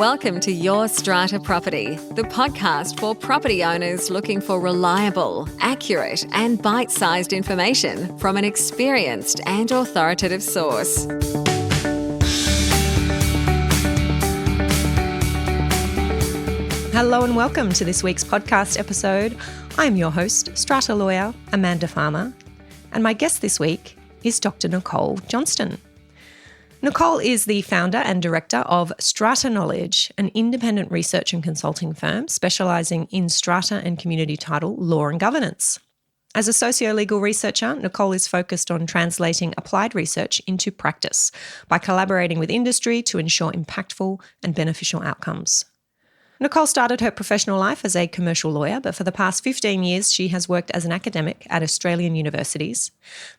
Welcome to Your Strata Property, the podcast for property owners looking for reliable, accurate, and bite-sized information from an experienced and authoritative source. Hello and welcome to this week's podcast episode. I'm your host, Strata lawyer Amanda Farmer, and my guest this week is Dr. Nicole Johnston. Nicole is the founder and director of Strata Knowledge, an independent research and consulting firm specialising in strata and community title law and governance. As a socio-legal researcher, Nicole is focused on translating applied research into practice by collaborating with industry to ensure impactful and beneficial outcomes. Nicole started her professional life as a commercial lawyer, but for the past 15 years, she has worked as an academic at Australian universities.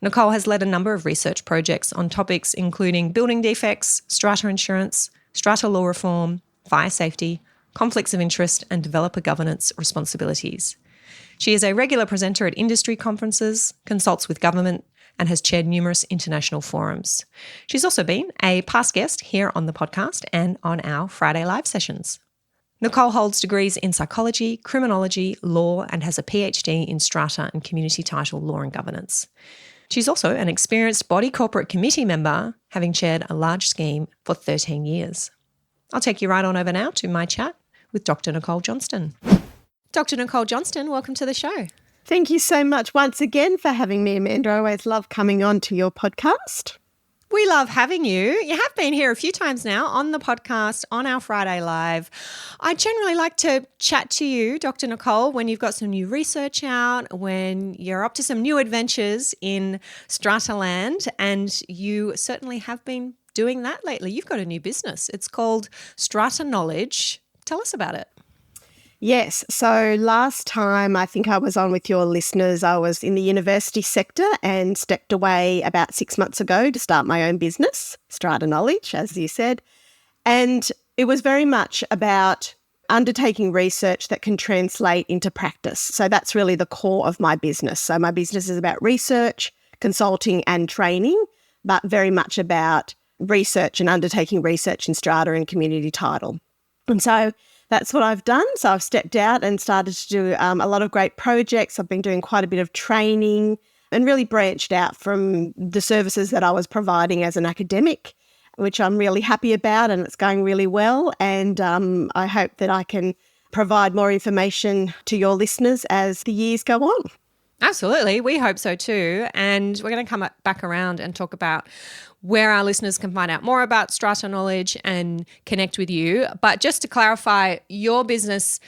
Nicole has led a number of research projects on topics including building defects, strata insurance, strata law reform, fire safety, conflicts of interest, and developer governance responsibilities. She is a regular presenter at industry conferences, consults with government, and has chaired numerous international forums. She's also been a past guest here on the podcast and on our Friday live sessions. Nicole holds degrees in psychology, criminology, law, and has a PhD in strata and community title law and governance. She's also an experienced body corporate committee member, having chaired a large scheme for 13 years. I'll take you right on over now to my chat with Dr. Nicole Johnston. Dr. Nicole Johnston, welcome to the show. Thank you so much once again for having me, Amanda. I always love coming on to your podcast. We love having you. You have been here a few times now on the podcast, on our Friday Live. I generally like to chat to you, Dr. Nicole, when you've got some new research out, when you're up to some new adventures in Strata land, and you certainly have been doing that lately. You've got a new business. It's called Strata Knowledge. Tell us about it. Yes. So last time I think I was on with your listeners, I was in the university sector and stepped away about 6 months ago to start my own business, Strata Knowledge, as you said. And it was very much about undertaking research that can translate into practice. So that's really the core of my business. So my business is about research, consulting and training, but very much about research and undertaking research in strata and community title. And so that's what I've done. So I've stepped out and started to do a lot of great projects. I've been doing quite a bit of training and really branched out from the services that I was providing as an academic, which I'm really happy about, and it's going really well. And I hope that I can provide more information to your listeners as the years go on. Absolutely. We hope so too. And we're going to come back around and talk about where our listeners can find out more about Strata Knowledge and connect with you. But just to clarify, your business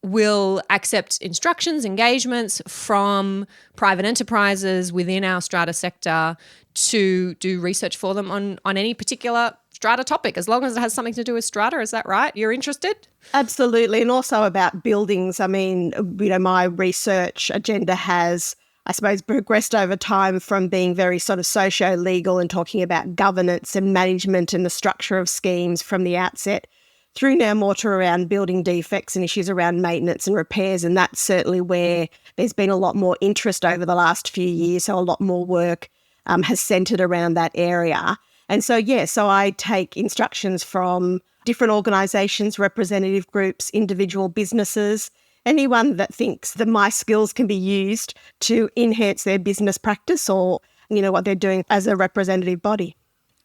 will accept instructions, engagements from private enterprises within our strata sector to do research for them on any particular strata topic, as long as it has something to do with strata. Is that right? You're interested? Absolutely. And also about buildings. I mean, my research agenda has, I suppose, progressed over time from being very sort of socio-legal and talking about governance and management and the structure of schemes from the outset, through now more to around building defects and issues around maintenance and repairs. And that's certainly where there's been a lot more interest over the last few years. So a lot more work has centred around that area. And so, so I take instructions from different organisations, representative groups, individual businesses, anyone that thinks that my skills can be used to enhance their business practice or, what they're doing as a representative body.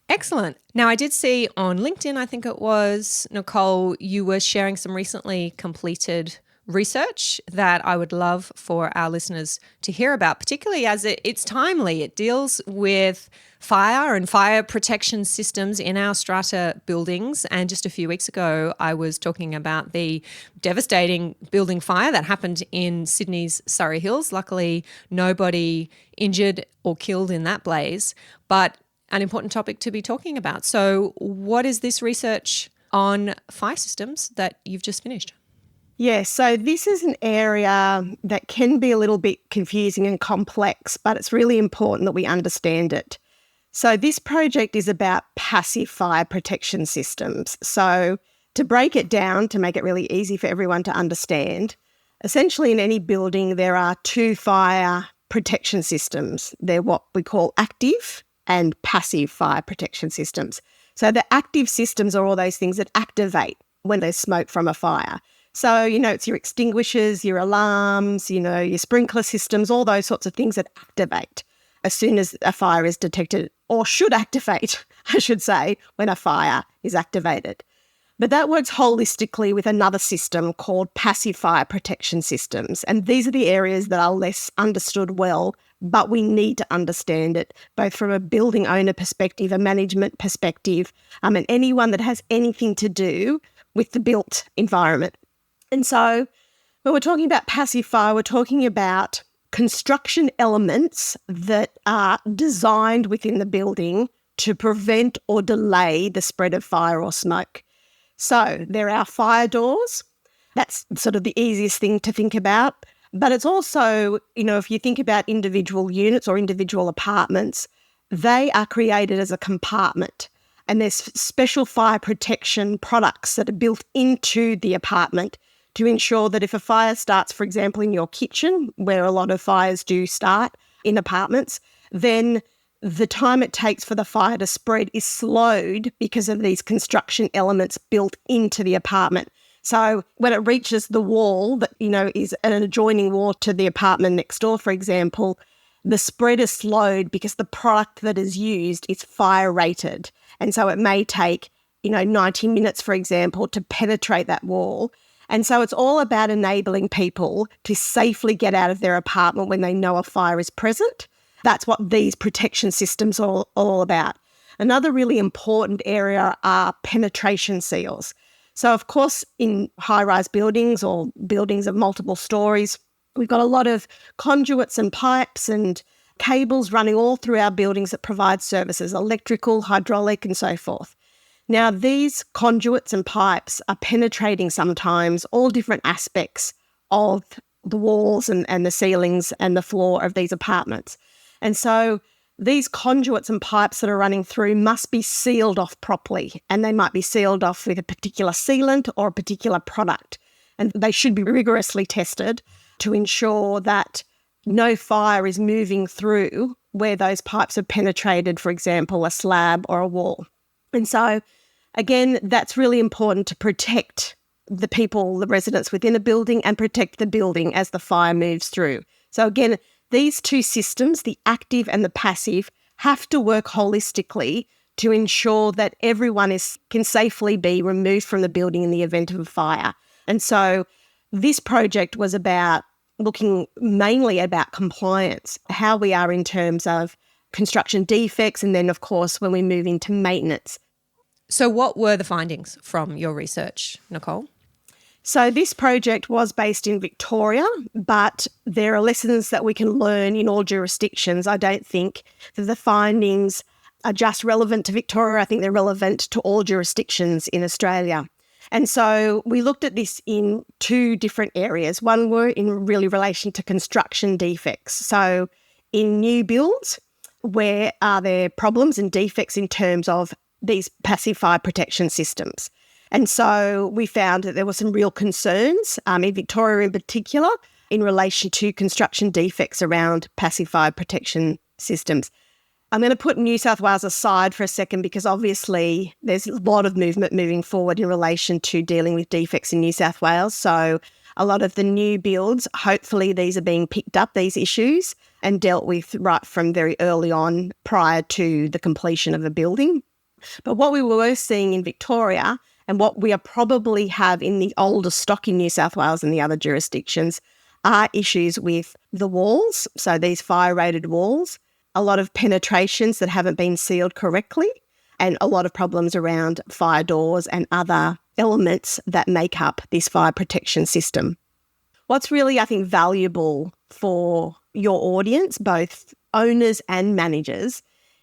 Excellent. Now, I did see on LinkedIn, I think it was, Nicole, you were sharing some recently completed research that I would love for our listeners to hear about, particularly as it's timely. It deals with fire and fire protection systems in our strata buildings. And just a few weeks ago, I was talking about the devastating building fire that happened in Sydney's Surrey Hills. Luckily, nobody injured or killed in that blaze, but an important topic to be talking about. So what is this research on fire systems that you've just finished? Yes, so this is an area that can be a little bit confusing and complex, but it's really important that we understand it. So this project is about passive fire protection systems. So to break it down, to make it really easy for everyone to understand, essentially in any building there are two fire protection systems. They're what we call active and passive fire protection systems. So the active systems are all those things that activate when there's smoke from a fire. So, it's your extinguishers, your alarms, your sprinkler systems, all those sorts of things that activate as soon as a fire is detected, or should activate, I should say, when a fire is activated. But that works holistically with another system called passive fire protection systems. And these are the areas that are less understood well, but we need to understand it, both from a building owner perspective, a management perspective, and anyone that has anything to do with the built environment. And so when we're talking about passive fire, we're talking about construction elements that are designed within the building to prevent or delay the spread of fire or smoke. So there are fire doors. That's sort of the easiest thing to think about. But it's also, if you think about individual units or individual apartments, they are created as a compartment. And there's special fire protection products that are built into the apartment to ensure that if a fire starts, for example, in your kitchen, where a lot of fires do start in apartments, then the time it takes for the fire to spread is slowed because of these construction elements built into the apartment. So when it reaches the wall that, is an adjoining wall to the apartment next door, for example, the spread is slowed because the product that is used is fire rated. And so it may take, 90 minutes, for example, to penetrate that wall. And so it's all about enabling people to safely get out of their apartment when they know a fire is present. That's what these protection systems are all about. Another really important area are penetration seals. So, of course, in high-rise buildings or buildings of multiple stories, we've got a lot of conduits and pipes and cables running all through our buildings that provide services, electrical, hydraulic, and so forth. Now, these conduits and pipes are penetrating sometimes all different aspects of the walls and the ceilings and the floor of these apartments. And so these conduits and pipes that are running through must be sealed off properly, and they might be sealed off with a particular sealant or a particular product. And they should be rigorously tested to ensure that no fire is moving through where those pipes have penetrated, for example, a slab or a wall. And so, again, that's really important to protect the people, the residents within a building, and protect the building as the fire moves through. So again, these two systems, the active and the passive, have to work holistically to ensure that everyone can safely be removed from the building in the event of a fire. And so this project was about looking mainly about compliance, how we are in terms of construction defects, and then, of course, when we move into maintenance. So what were the findings from your research, Nicole? So this project was based in Victoria, but there are lessons that we can learn in all jurisdictions. I don't think that the findings are just relevant to Victoria. I think they're relevant to all jurisdictions in Australia. And so we looked at this in two different areas. One were in really relation to construction defects. So in new builds, where are there problems and defects in terms of these passive fire protection systems? And so we found that there were some real concerns, in Victoria in particular, in relation to construction defects around passive fire protection systems. I'm going to put New South Wales aside for a second because obviously there's a lot of movement moving forward in relation to dealing with defects in New South Wales. So a lot of the new builds, hopefully these are being picked up, these issues, and dealt with right from very early on prior to the completion of a building. But what we were seeing in Victoria, and what we probably have in the older stock in New South Wales and the other jurisdictions, are issues with the walls, so these fire-rated walls, a lot of penetrations that haven't been sealed correctly, and a lot of problems around fire doors and other elements that make up this fire protection system. What's really, I think, valuable for your audience, both owners and managers,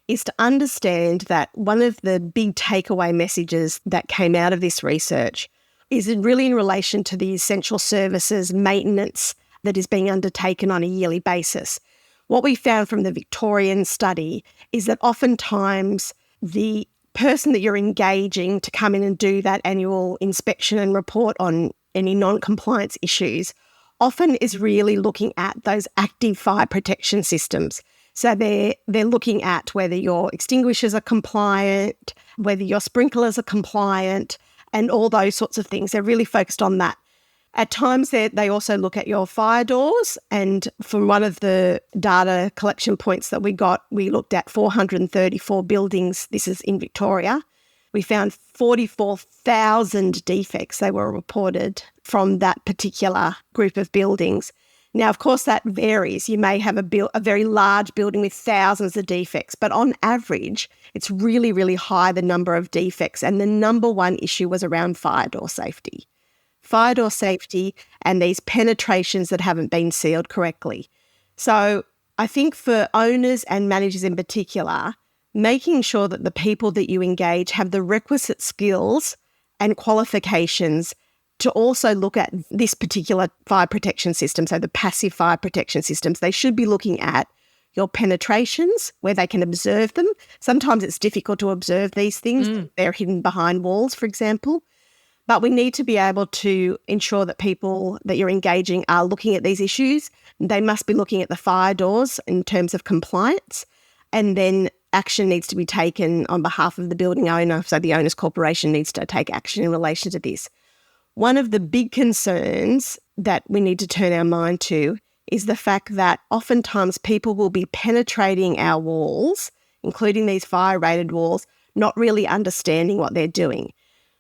is to understand that one of the big takeaway messages that came out of this research is really in relation to the essential services maintenance that is being undertaken on a yearly basis. What we found from the Victorian study is that oftentimes the person that you're engaging to come in and do that annual inspection and report on any non-compliance issues often is really looking at those active fire protection systems. So they're looking at whether your extinguishers are compliant, whether your sprinklers are compliant, and all those sorts of things. They're really focused on that. At times, they also look at your fire doors, and from one of the data collection points that we got, we looked at 434 buildings. This is in Victoria. We found 44,000 defects. They were reported from that particular group of buildings. Now, of course, that varies. You may have a very large building with thousands of defects, but on average, it's really, really high, the number of defects. And the number one issue was around fire door safety. Fire door safety and these penetrations that haven't been sealed correctly. So I think for owners and managers in particular, making sure that the people that you engage have the requisite skills and qualifications to also look at this particular fire protection system, so the passive fire protection systems. They should be looking at your penetrations, where they can observe them. Sometimes it's difficult to observe these things. They're hidden behind walls, for example. But we need to be able to ensure that people that you're engaging are looking at these issues. They must be looking at the fire doors in terms of compliance, and then action needs to be taken on behalf of the building owner. So the owner's corporation needs to take action in relation to this. One of the big concerns that we need to turn our mind to is the fact that oftentimes people will be penetrating our walls, including these fire-rated walls, not really understanding what they're doing.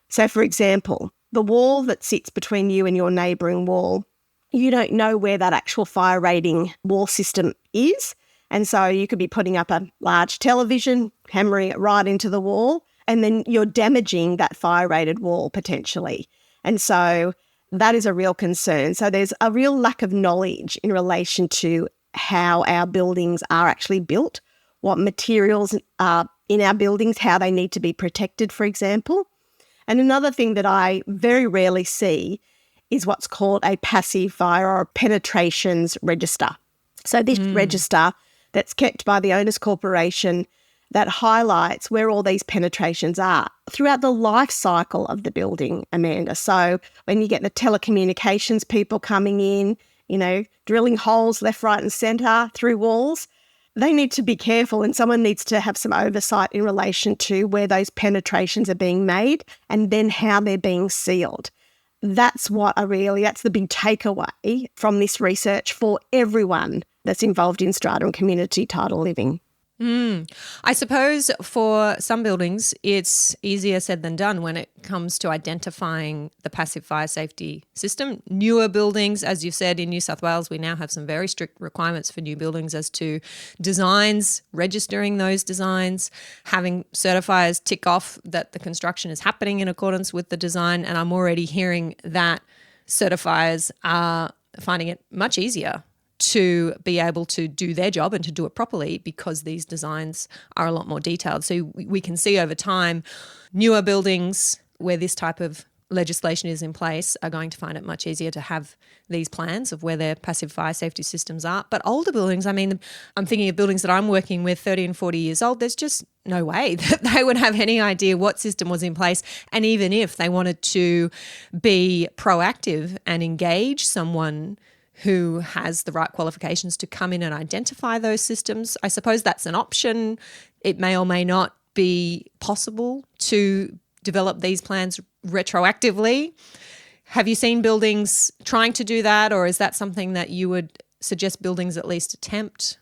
So, for example, the wall that sits between you and your neighbouring wall, you don't know where that actual fire rating wall system is. And so you could be putting up a large television, hammering it right into the wall, and then you're damaging that fire-rated wall potentially. And so that is a real concern. So there's a real lack of knowledge in relation to how our buildings are actually built, what materials are in our buildings, how they need to be protected, for example. And another thing that I very rarely see is what's called a passive fire or penetrations register. So this register that's kept by the owner's corporation that highlights where all these penetrations are throughout the life cycle of the building, Amanda. So when you get the telecommunications people coming in, drilling holes left, right and centre through walls, they need to be careful, and someone needs to have some oversight in relation to where those penetrations are being made and then how they're being sealed. That's the big takeaway from this research for everyone that's involved in strata and community title living. I suppose for some buildings, it's easier said than done when it comes to identifying the passive fire safety system. Newer buildings, as you've said, in New South Wales, we now have some very strict requirements for new buildings as to designs, registering those designs, having certifiers tick off that the construction is happening in accordance with the design. And I'm already hearing that certifiers are finding it much easier to be able to do their job and to do it properly because these designs are a lot more detailed. So we can see over time, newer buildings where this type of legislation is in place are going to find it much easier to have these plans of where their passive fire safety systems are. But older buildings, I'm thinking of buildings that I'm working with 30 and 40 years old, there's just no way that they would have any idea what system was in place. And even if they wanted to be proactive and engage someone who has the right qualifications to come in and identify those systems, I suppose that's an option. It may or may not be possible to develop these plans retroactively. Have you seen buildings trying to do that, or is that something that you would suggest buildings at least attempt?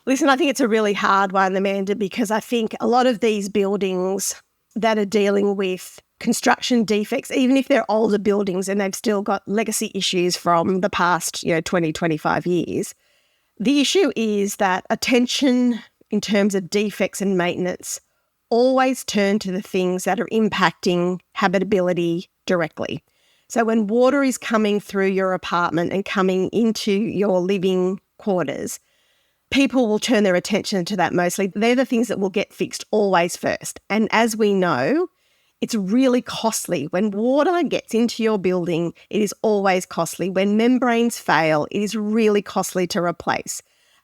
Listen, I think it's a really hard one, Amanda, because I think a lot of these buildings that are dealing with construction defects, even if they're older buildings and they've still got legacy issues from the past 20, 25 years, the issue is that attention in terms of defects and maintenance always turn to the things that are impacting habitability directly. So when water is coming through your apartment and coming into your living quarters, people will turn their attention to that mostly. They're the things that will get fixed always first. And as we know, it's really costly. When water gets into your building, it is always costly. When membranes fail, it is really costly to replace.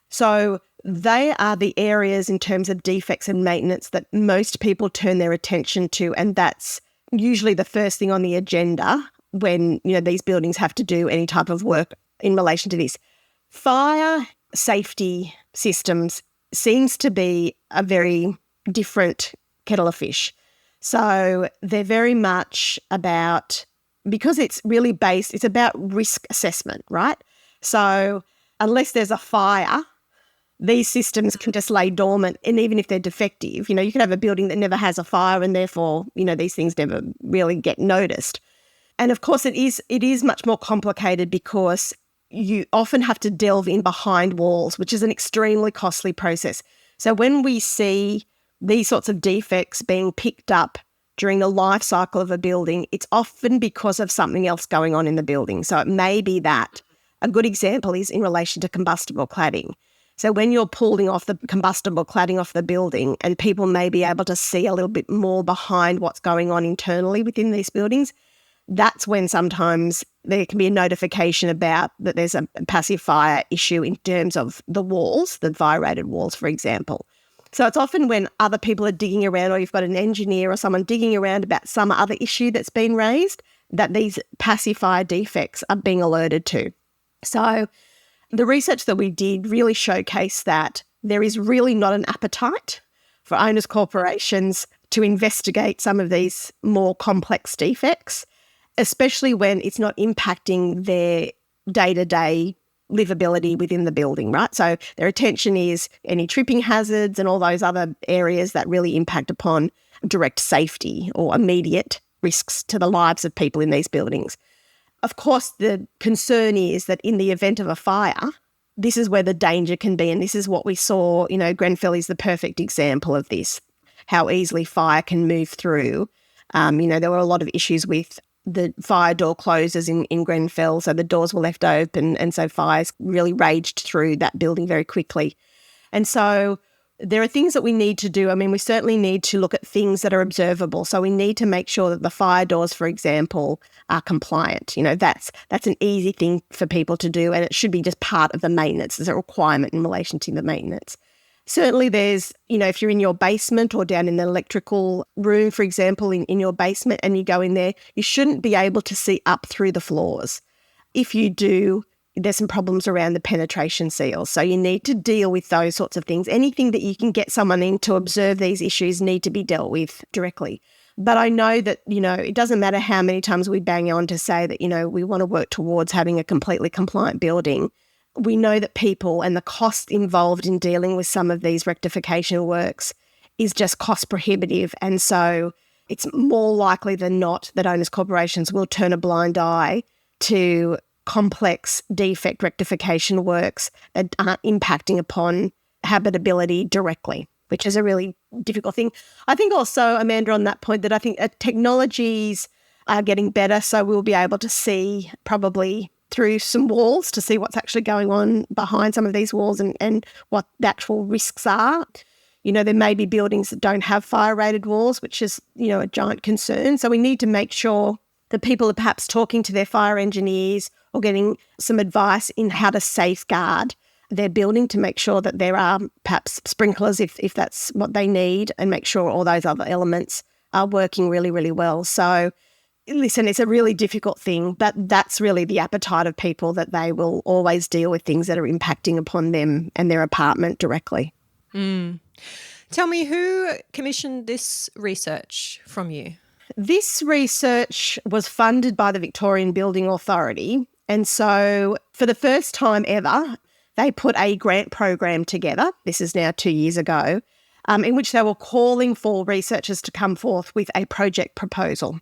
So they are the areas in terms of defects and maintenance that most people turn their attention to, and that's usually the first thing on the agenda when these buildings have to do any type of work in relation to this. Fire safety systems seems to be a very different kettle of fish. So they're very much about, because it's really based, it's about risk assessment, right? So unless there's a fire, these systems can just lay dormant. And even if they're defective, you could have a building that never has a fire and therefore, these things never really get noticed. And of course, it is much more complicated because you often have to delve in behind walls, which is an extremely costly process. So when we see these sorts of defects being picked up during the life cycle of a building, it's often because of something else going on in the building. So it may be that. A good example is in relation to combustible cladding. So when you're pulling off the combustible cladding off the building, and people may be able to see a little bit more behind what's going on internally within these buildings, that's when sometimes there can be a notification about that there's a passive fire issue in terms of the walls, the fire-rated walls, for example. So it's often when other people are digging around, or you've got an engineer or someone digging around about some other issue that's been raised, that these passive fire defects are being alerted to. So the research that we did really showcased that there is really not an appetite for owners' corporations to investigate some of these more complex defects, especially when it's not impacting their day-to-day livability within the building, right? So their attention is any tripping hazards and all those other areas that really impact upon direct safety or immediate risks to the lives of people in these buildings. Of course, the concern is that in the event of a fire, this is where the danger can be. And this is what we saw, Grenfell is the perfect example of this, how easily fire can move through. There were a lot of issues with the fire door closers in Grenfell, so the doors were left open, and so fires really raged through that building very quickly. And so there are things that we need to do. We certainly need to look at things that are observable. So we need to make sure that the fire doors, for example, are compliant. That's an easy thing for people to do, and it should be just part of the maintenance. There's a requirement in relation to the maintenance. Certainly there's, if you're in your basement or down in the electrical room, for example, in your basement, and you go in there, you shouldn't be able to see up through the floors. If you do, there's some problems around the penetration seals. So you need to deal with those sorts of things. Anything that you can get someone in to observe these issues need to be dealt with directly. But I know that, it doesn't matter how many times we bang on to say that, we want to work towards having a completely compliant building. We know that people and the cost involved in dealing with some of these rectification works is just cost prohibitive. And so it's more likely than not that owners' corporations will turn a blind eye to complex defect rectification works that aren't impacting upon habitability directly, which is a really difficult thing. I think also, Amanda, on that point, that I think technologies are getting better, so we'll be able to see probably through some walls to see what's actually going on behind some of these walls and what the actual risks are. There may be buildings that don't have fire-rated walls, which is, a giant concern. So we need to make sure that people are perhaps talking to their fire engineers or getting some advice in how to safeguard their building to make sure that there are perhaps sprinklers if that's what they need, and make sure all those other elements are working really, really well. So listen, it's a really difficult thing, but that's really the appetite of people, that they will always deal with things that are impacting upon them and their apartment directly. Tell me, who commissioned this research from you? This research was funded by the Victorian Building Authority. And so for the first time ever, they put a grant program together. This is now 2 years ago, in which they were calling for researchers to come forth with a project proposal.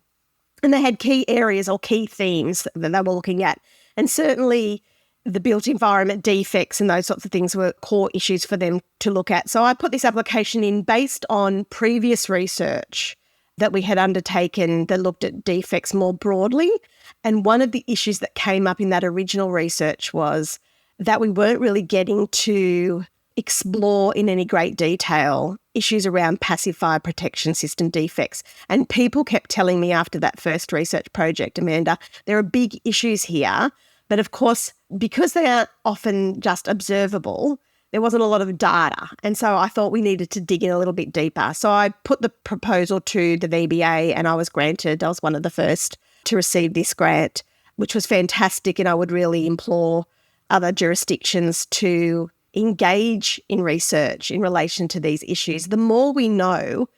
And they had key areas or key themes that they were looking at. And certainly the built environment defects and those sorts of things were core issues for them to look at. So I put this application in based on previous research that we had undertaken that looked at defects more broadly. And one of the issues that came up in that original research was that we weren't really getting to explore in any great detail issues around passive fire protection system defects. And people kept telling me after that first research project, Amanda, there are big issues here. But of course, because they are often just observable, there wasn't a lot of data. And so I thought we needed to dig in a little bit deeper. So I put the proposal to the VBA and I was granted. I was one of the first to receive this grant, which was fantastic. And I would really implore other jurisdictions to engage in research in relation to these issues. The more we know,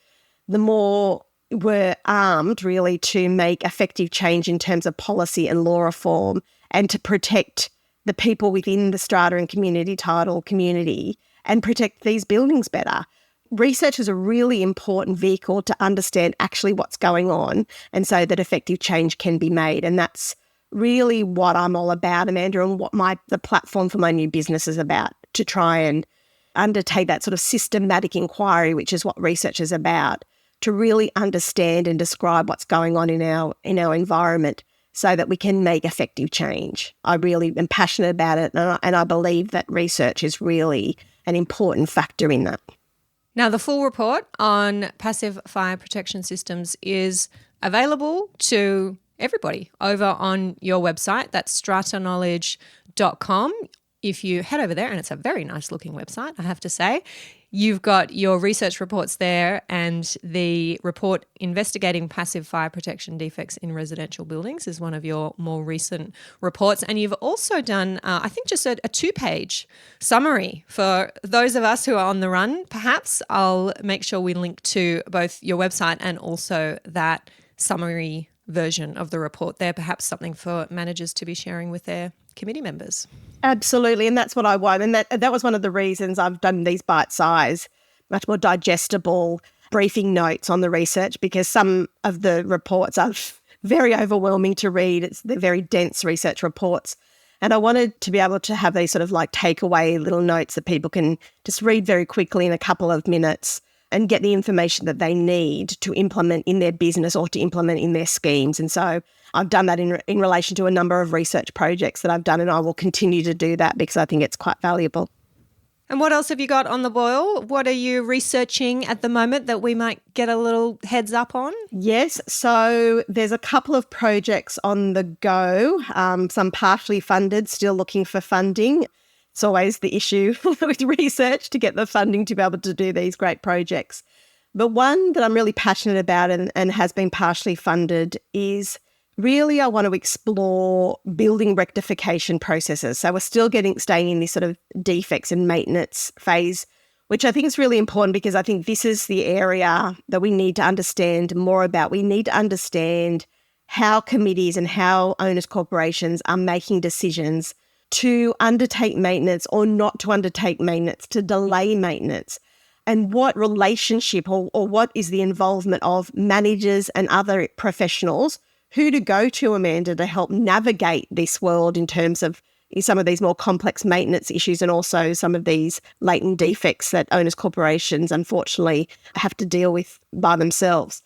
the more were armed really to make effective change in terms of policy and law reform and to protect the people within the strata and community title community and protect these buildings better. Research is a really important vehicle to understand actually what's going on and so that effective change can be made. And that's really what I'm all about, Amanda, and what the platform for my new business is about, to try and undertake that sort of systematic inquiry, which is what research is about, to really understand and describe what's going on in our environment so that we can make effective change. I really am passionate about it, and I believe that research is really an important factor in that. Now, the full report on passive fire protection systems is available to everybody over on your website. That's strataknowledge.com. If you head over there, and it's a very nice looking website, I have to say, you've got your research reports there and the report investigating passive fire protection defects in residential buildings is one of your more recent reports. And you've also done, I think, just a 2-page summary for those of us who are on the run. Perhaps I'll make sure we link to both your website and also that summary version of the report there, perhaps something for managers to be sharing with their committee members. Absolutely, and that's what I want. And that was one of the reasons I've done these bite-size, much more digestible briefing notes on the research, because some of the reports are very overwhelming to read. They're very dense research reports. And I wanted to be able to have these sort of like takeaway little notes that people can just read very quickly in a couple of minutes and get the information that they need to implement in their business or to implement in their schemes. And so I've done that in relation to a number of research projects that I've done, and I will continue to do that because I think it's quite valuable. And what else have you got on the boil? What are you researching at the moment that we might get a little heads up on? Yes, so there's a couple of projects on the go, some partially funded, still looking for funding. It's always the issue with research to get the funding to be able to do these great projects. But one that I'm really passionate about and has been partially funded is really I want to explore building rectification processes. So we're still staying in this sort of defects and maintenance phase, which I think is really important because I think this is the area that we need to understand more about. We need to understand how committees and how owners corporations are making decisions to undertake maintenance or not to undertake maintenance, to delay maintenance, and what relationship or what is the involvement of managers and other professionals, who to go to, Amanda, to help navigate this world in terms of some of these more complex maintenance issues and also some of these latent defects that owners corporations unfortunately have to deal with by themselves.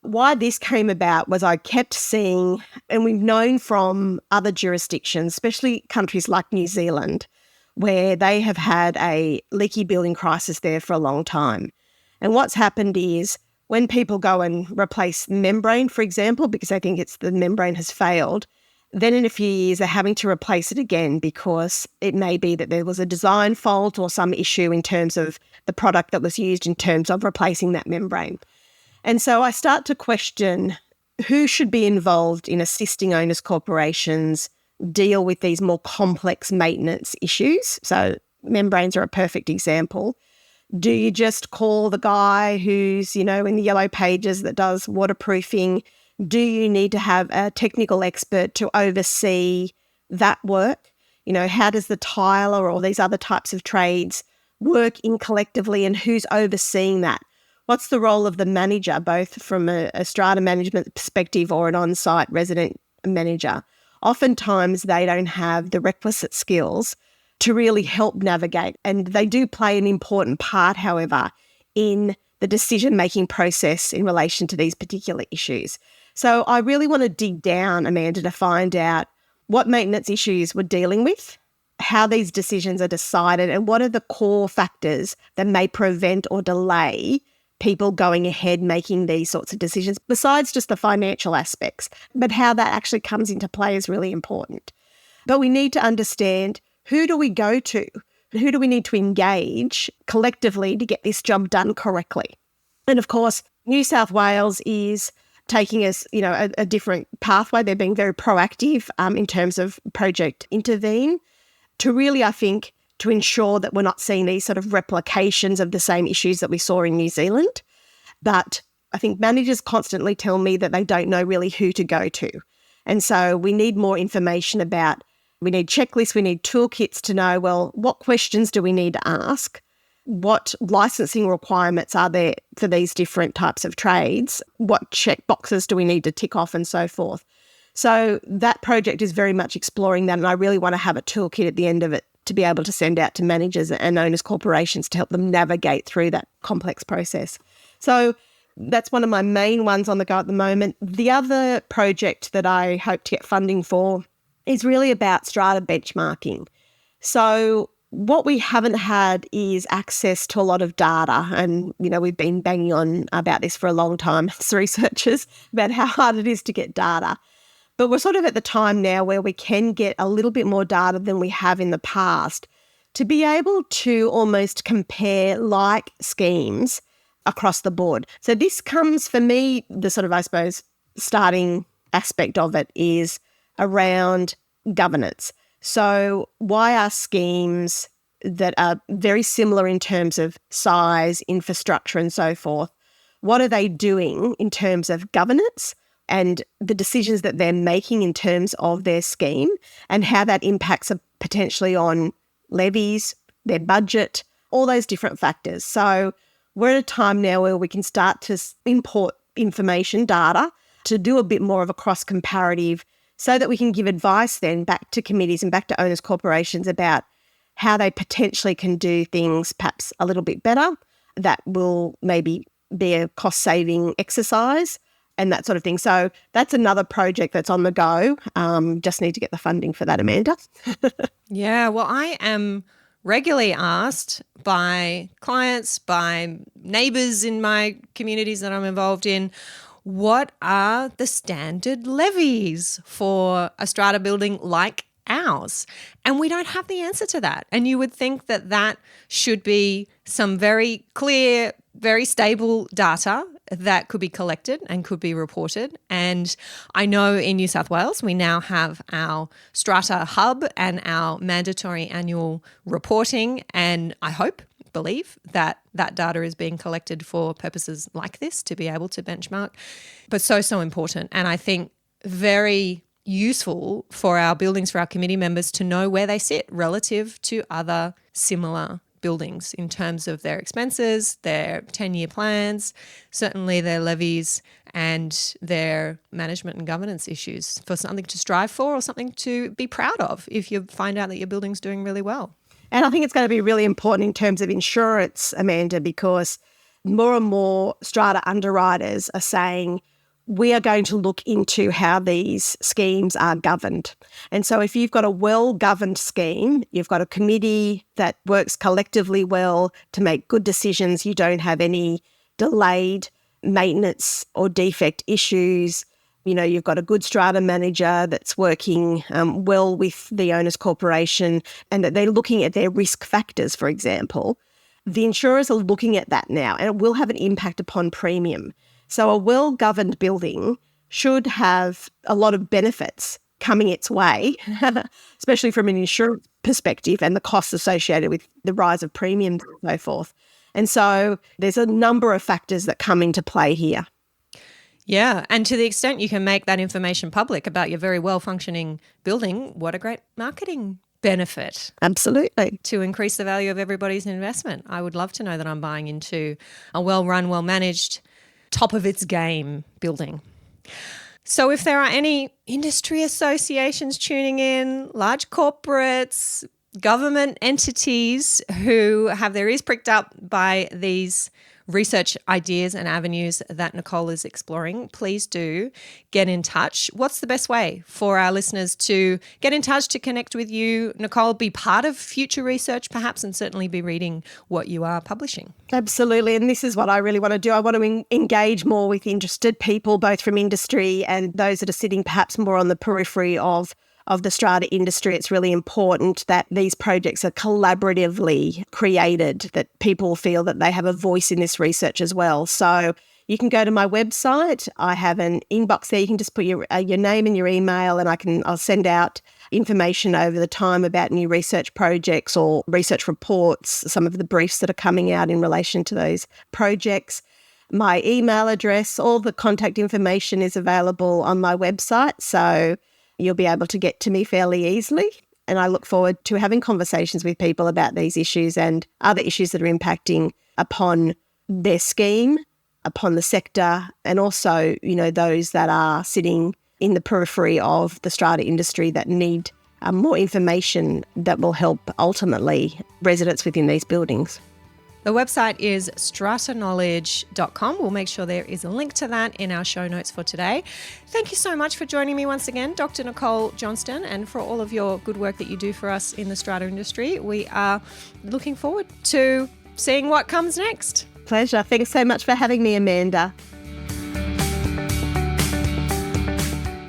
Why this came about was I kept seeing, and we've known from other jurisdictions, especially countries like New Zealand, where they have had a leaky building crisis there for a long time. And what's happened is when people go and replace the membrane, for example, because they think the membrane has failed, then in a few years they're having to replace it again because it may be that there was a design fault or some issue in terms of the product that was used in terms of replacing that membrane. And so I start to question who should be involved in assisting owners corporations deal with these more complex maintenance issues. So membranes are a perfect example. Do you just call the guy who's, in the yellow pages that does waterproofing? Do you need to have a technical expert to oversee that work? How does the tiler or these other types of trades work in collectively, and who's overseeing that? What's the role of the manager, both from a strata management perspective or an on-site resident manager? Oftentimes they don't have the requisite skills to really help navigate, and they do play an important part, however, in the decision-making process in relation to these particular issues. So I really want to dig down, Amanda, to find out what maintenance issues we're dealing with, how these decisions are decided, and what are the core factors that may prevent or delay people going ahead making these sorts of decisions, besides just the financial aspects. But how that actually comes into play is really important. But we need to understand, who do we go to? Who do we need to engage collectively to get this job done correctly? And of course, New South Wales is taking us, a different pathway. They're being very proactive in terms of Project Intervene to really, I think, to ensure that we're not seeing these sort of replications of the same issues that we saw in New Zealand. But I think managers constantly tell me that they don't know really who to go to. And so we need more information about, we need checklists, we need toolkits to know, well, what questions do we need to ask? What licensing requirements are there for these different types of trades? What check boxes do we need to tick off and so forth? So that project is very much exploring that, and I really want to have a toolkit at the end of it to be able to send out to managers and owners corporations to help them navigate through that complex process. So that's one of my main ones on the go at the moment. The other project that I hope to get funding for is really about strata benchmarking. So what we haven't had is access to a lot of data. And, we've been banging on about this for a long time as researchers about how hard it is to get data. But we're sort of at the time now where we can get a little bit more data than we have in the past to be able to almost compare like schemes across the board. So this comes, for me, the sort of, I suppose, starting aspect of it is around governance. So why are schemes that are very similar in terms of size, infrastructure and so forth, what are they doing in terms of governance and the decisions that they're making in terms of their scheme and how that impacts potentially on levies, their budget, all those different factors. So we're at a time now where we can start to import information, data, to do a bit more of a cross-comparative so that we can give advice then back to committees and back to owners corporations about how they potentially can do things perhaps a little bit better that will maybe be a cost-saving exercise and that sort of thing. So that's another project that's on the go. Just need to get the funding for that, Amanda. Yeah, well, I am regularly asked by clients, by neighbours in my communities that I'm involved in, what are the standard levies for a strata building like ours? And we don't have the answer to that. And you would think that that should be some very clear, very stable data that could be collected and could be reported. And I know in New South Wales, we now have our Strata hub and our mandatory annual reporting. And I believe that that data is being collected for purposes like this to be able to benchmark, but so important. And I think very useful for our buildings, for our committee members to know where they sit relative to other similar buildings in terms of their expenses, their 10-year plans, certainly their levies and their management and governance issues, for something to strive for or something to be proud of if you find out that your building's doing really well. And I think it's going to be really important in terms of insurance, Amanda, because more and more strata underwriters are saying we are going to look into how these schemes are governed. And so if you've got a well-governed scheme, you've got a committee that works collectively well to make good decisions, you don't have any delayed maintenance or defect issues, you've got a good strata manager that's working well with the owners corporation and that they're looking at their risk factors, for example, the insurers are looking at that now and it will have an impact upon premium. So a well-governed building should have a lot of benefits coming its way, especially from an insurance perspective and the costs associated with the rise of premiums and so forth. And so there's a number of factors that come into play here. Yeah, and to the extent you can make that information public about your very well-functioning building, what a great marketing benefit. Absolutely. To increase the value of everybody's investment. I would love to know that I'm buying into a well-run, well-managed, top of its game building. So if there are any industry associations tuning in, large corporates, government entities who have their ears pricked up by these research ideas and avenues that Nicole is exploring, please do get in touch. What's the best way for our listeners to get in touch, to connect with you, Nicole, be part of future research perhaps, and certainly be reading what you are publishing? Absolutely. And this is what I really want to do. I want to engage more with interested people, both from industry and those that are sitting perhaps more on the periphery of the strata industry. It's really important that these projects are collaboratively created, that people feel that they have a voice in this research as well. So you can go to my website. I have an inbox there. You can just put your name and your email, and I'll send out information over the time about new research projects or research reports, some of the briefs that are coming out in relation to those projects. My email address, all the contact information is available on my website, so you'll be able to get to me fairly easily. And I look forward to having conversations with people about these issues and other issues that are impacting upon their scheme, upon the sector, and also, those that are sitting in the periphery of the strata industry that need more information that will help ultimately residents within these buildings. The website is strataknowledge.com. We'll make sure there is a link to that in our show notes for today. Thank you so much for joining me once again, Dr. Nicole Johnston, and for all of your good work that you do for us in the strata industry. We are looking forward to seeing what comes next. Pleasure. Thanks so much for having me, Amanda.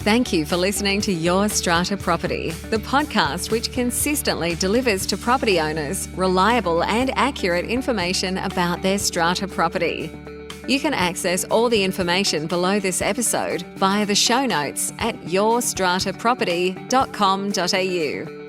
Thank you for listening to Your Strata Property, the podcast which consistently delivers to property owners reliable and accurate information about their strata property. You can access all the information below this episode via the show notes at yourstrataproperty.com.au.